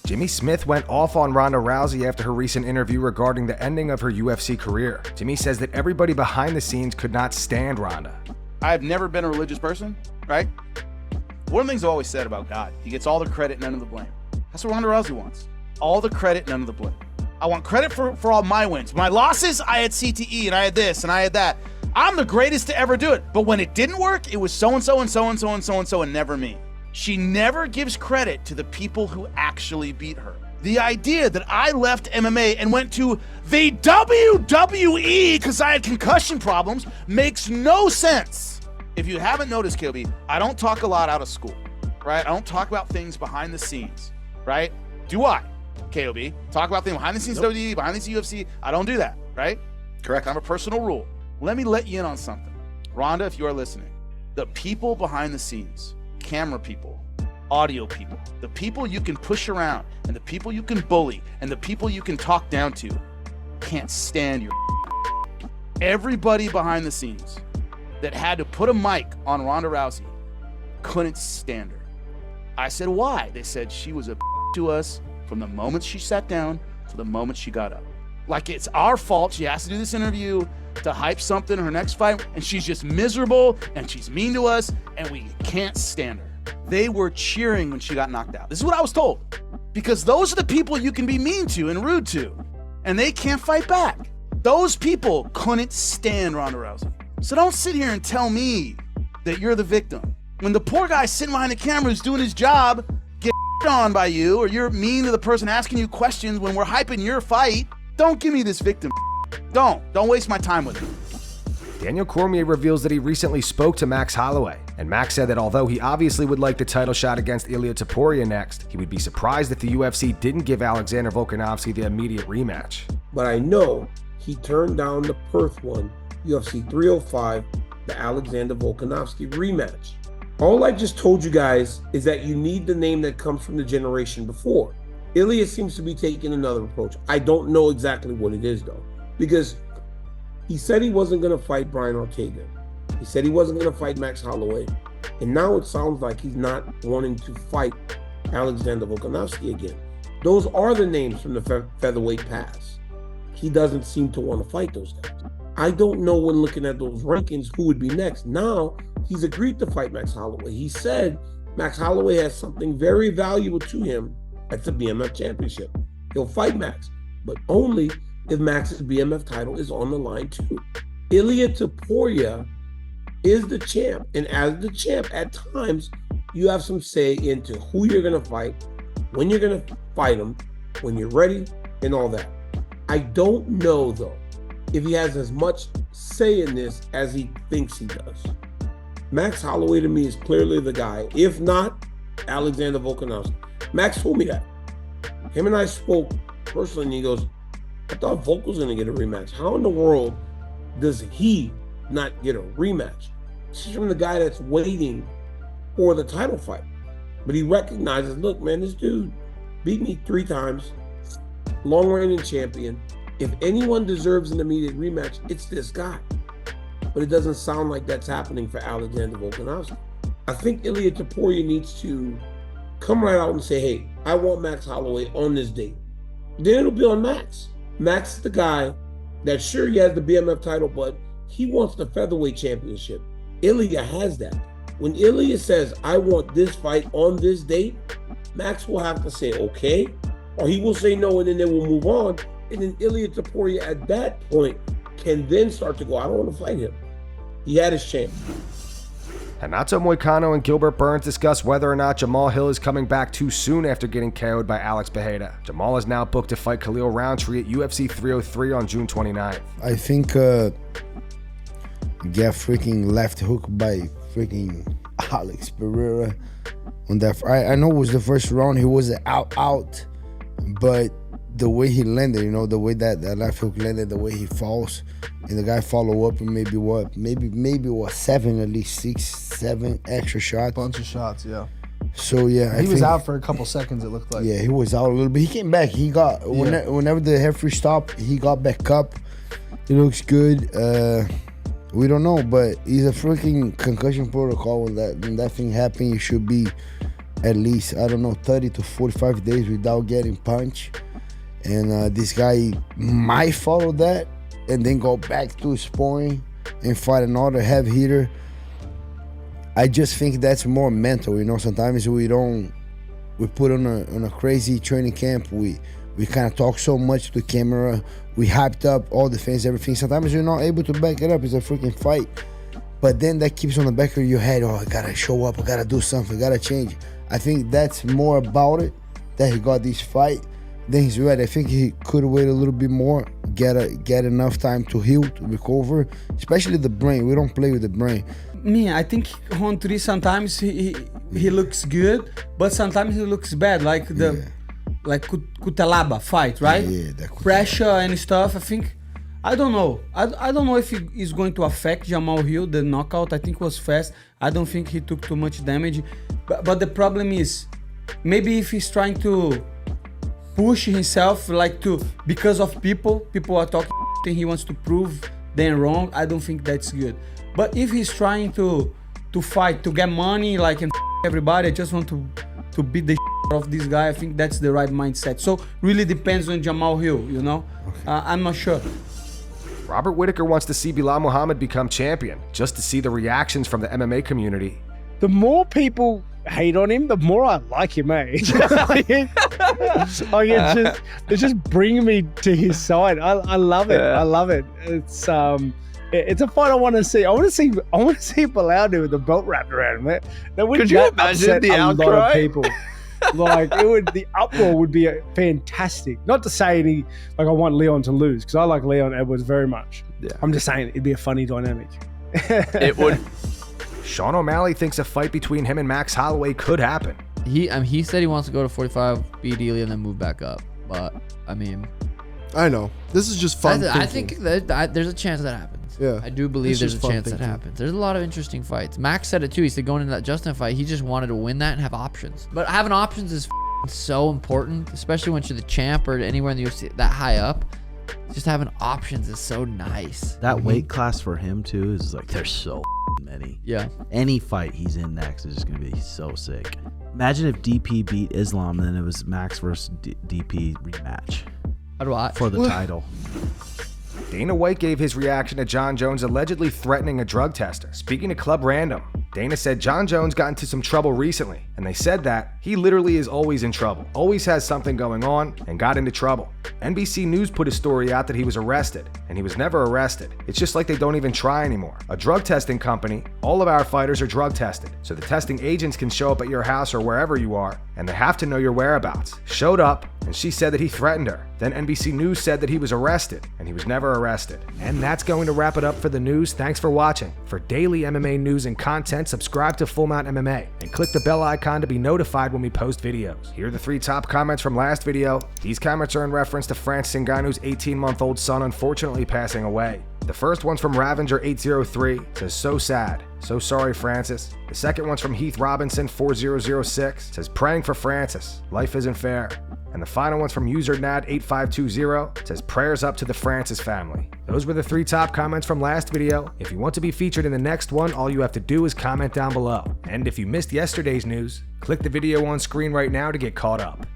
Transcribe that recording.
Jimmy Smith went off on Ronda Rousey after her recent interview regarding the ending of her UFC career. Jimmy says that everybody behind the scenes could not stand Ronda. I've never been a religious person, right? One of the things I've always said about God, he gets all the credit, none of the blame. That's what Ronda Rousey wants. All the credit, none of the blame. I want credit for all my wins. My losses, I had CTE and I had this and I had that. I'm the greatest to ever do it. But when it didn't work, it was so-and-so and so-and-so and so-and-so and never me. She never gives credit to the people who actually beat her. The idea that I left MMA and went to the WWE because I had concussion problems makes no sense. If you haven't noticed, KOB, I don't talk a lot out of school, right? I don't talk about things behind the scenes, right? Do I, KOB? Talk about things behind the scenes, nope. WWE, behind the scenes UFC. I don't do that, right? Correct. I have a personal rule. Let me let you in on something. Ronda, if you are listening, the people behind the scenes, camera people, audio people, the people you can push around and the people you can bully and the people you can talk down to can't stand your everybody behind the scenes that had to put a mic on Ronda Rousey couldn't stand her. I said, why? They said she was a to us from the moment she sat down to the moment she got up. Like it's our fault she has to do this interview to hype something in her next fight, and she's just miserable and she's mean to us and we can't stand her. They were cheering when she got knocked out. This is what I was told. Because those are the people you can be mean to and rude to, and they can't fight back. Those people couldn't stand Ronda Rousey. So don't sit here and tell me that you're the victim. When the poor guy sitting behind the camera who's doing his job get on by you, or you're mean to the person asking you questions when we're hyping your fight, don't give me this victim. Don't waste my time with it. Daniel Cormier reveals that he recently spoke to Max Holloway, and Max said that although he obviously would like the title shot against Ilia Topuria next, he would be surprised if the UFC didn't give Alexander Volkanovski the immediate rematch. But I know he turned down the Perth one, UFC 305, the Alexander Volkanovski rematch. All I just told you guys is that you need the name that comes from the generation before. Ilia seems to be taking another approach. I don't know exactly what it is though, because he said he wasn't going to fight Brian Ortega. He said he wasn't going to fight Max Holloway. And now it sounds like he's not wanting to fight Alexander Volkanovski again. Those are the names from the featherweight pass. He doesn't seem to want to fight those guys. I don't know when looking at those rankings who would be next. Now he's agreed to fight Max Holloway. He said Max Holloway has something very valuable to him at the BMF championship. He'll fight Max, but only if Max's BMF title is on the line too. Ilia Topuria is the champ, and as the champ, at times you have some say into who you're gonna fight, when you're gonna fight him, when you're ready, and all that. I don't know though if he has as much say in this as he thinks he does. Max Holloway to me is clearly the guy, if not Alexander Volkanovski. Max told me that. Him and I spoke personally, and he goes, I thought Volk was gonna get a rematch. How in the world does he not get a rematch? This is from the guy that's waiting for the title fight. But he recognizes, look, man, this dude beat me 3 times, long reigning champion. If anyone deserves an immediate rematch, it's this guy. But it doesn't sound like that's happening for Alexander Volkanovski. I think Ilia Topuria needs to come right out and say, hey, I want Max Holloway on this date. Then it'll be on Max. Max is the guy that sure he has the BMF title, but he wants the featherweight championship. Ilia has that. When Ilia says, I want this fight on this date, Max will have to say, okay, or he will say no, and then they will move on. And then Ilia Topuria at that point can then start to go, I don't want to fight him. He had his chance. Renato Moicano and Gilbert Burns discuss whether or not Jamahal Hill is coming back too soon after getting KO'd by Alex Bejeda. Jamahal is now booked to fight Khalil Roundtree at UFC 303 on June 29th. I think get freaking left hook by freaking Alex Pereira on that. I know it was the first round, he was out, but the way he landed, you know, the way that left hook landed, the way he falls, and the guy follow up and maybe 7, at least 6, 7 extra shots. Bunch of shots, yeah. So yeah, he was out for a couple seconds, it looked like. Yeah, he was out a little bit. He came back. He got whenever the referee stopped, he got back up. He looks good. We don't know, but he's a freaking concussion protocol. When that thing happened, you should be at least, I don't know, 30 to 45 days without getting punched. And this guy might follow that and then go back to sparring and fight another heavy hitter. I just think that's more mental, you know. Sometimes we put on a crazy training camp. We kind of talk so much to the camera. We hyped up all the fans, everything. Sometimes you're not able to back it up. It's a freaking fight. But then that keeps on the back of your head. Oh, I gotta show up. I gotta do something. I gotta change. I think that's more about it, that he got this fight. Then he's ready. I think he could wait a little bit more, get enough time to heal, to recover, especially the brain. We don't play with the brain. Me, I think Round 3 sometimes he looks good, but sometimes he looks bad, like like Cutelaba fight, right? Yeah, that pressure and stuff. I think, I don't know. I don't know if he is going to affect Jamahal Hill. The knockout, I think, was fast. I don't think he took too much damage. But the problem is, maybe if he's trying to push himself, because of people are talking and he wants to prove them wrong, I don't think that's good. But if he's trying to fight, to get money, and everybody, I just want to beat the of this guy, I think that's the right mindset. So really depends on Jamahal Hill, you know? I'm not sure. Robert Whittaker wants to see Belal Muhammad become champion, just to see the reactions from the MMA community. The more people hate on him, the more I like him, eh? It's just bringing me to his side. I love it. I love it. It's a fight I want to see. I want to see Belal do with the belt wrapped around him. That would upset the a outcry? lot of people. The uproar would be fantastic. Not to say I want Leon to lose, because I like Leon Edwards very much. Yeah. I'm just saying it'd be a funny dynamic. It would. Sean O'Malley thinks a fight between him and Max Holloway could happen. He said he wants to go to 45, beat Ely, and then move back up. But I mean, I know this is just fun. I think that there's a chance that happens. Yeah, I do believe it's there's just a fun chance that thinking. happens. There's a lot of interesting fights. Max said it too. He said going into that Justin fight, he just wanted to win that and have options. But having options is so important, especially once you're the champ or anywhere in the UFC that high up. Just having options is so nice. That weight class for him too is there's so many. Yeah. Any fight he's in next is just gonna be so sick. Imagine if DP beat Islam and then it was Max versus DP rematch How do I? for the title. Dana White gave his reaction to Jon Jones allegedly threatening a drug tester. Speaking to Club Random, Dana said Jon Jones got into some trouble recently, and they said that he literally is always in trouble, always has something going on, and got into trouble. NBC News put a story out that he was arrested, and he was never arrested. It's just like they don't even try anymore. A drug testing company, all of our fighters are drug tested, so the testing agents can show up at your house or wherever you are, and they have to know your whereabouts. Showed up, and she said that he threatened her. Then NBC News said that he was arrested, and he was never arrested. And that's going to wrap it up for the news. Thanks for watching. For daily MMA news and content, subscribe to Full Mount MMA and click the bell icon to be notified when we post videos. Here are the 3 top comments from last video. These comments are in reference to Francis Ngannou's 18-month-old son unfortunately passing away. The first one's from Ravenger803, says, so sad. So sorry, Francis. The second one's from Heath Robinson 4006, says, praying for Francis. Life isn't fair. And the final one's from UserNad8520, says, prayers up to the Francis family. Those were the 3 top comments from last video. If you want to be featured in the next one, all you have to do is comment down below. And if you missed yesterday's news, click the video on screen right now to get caught up.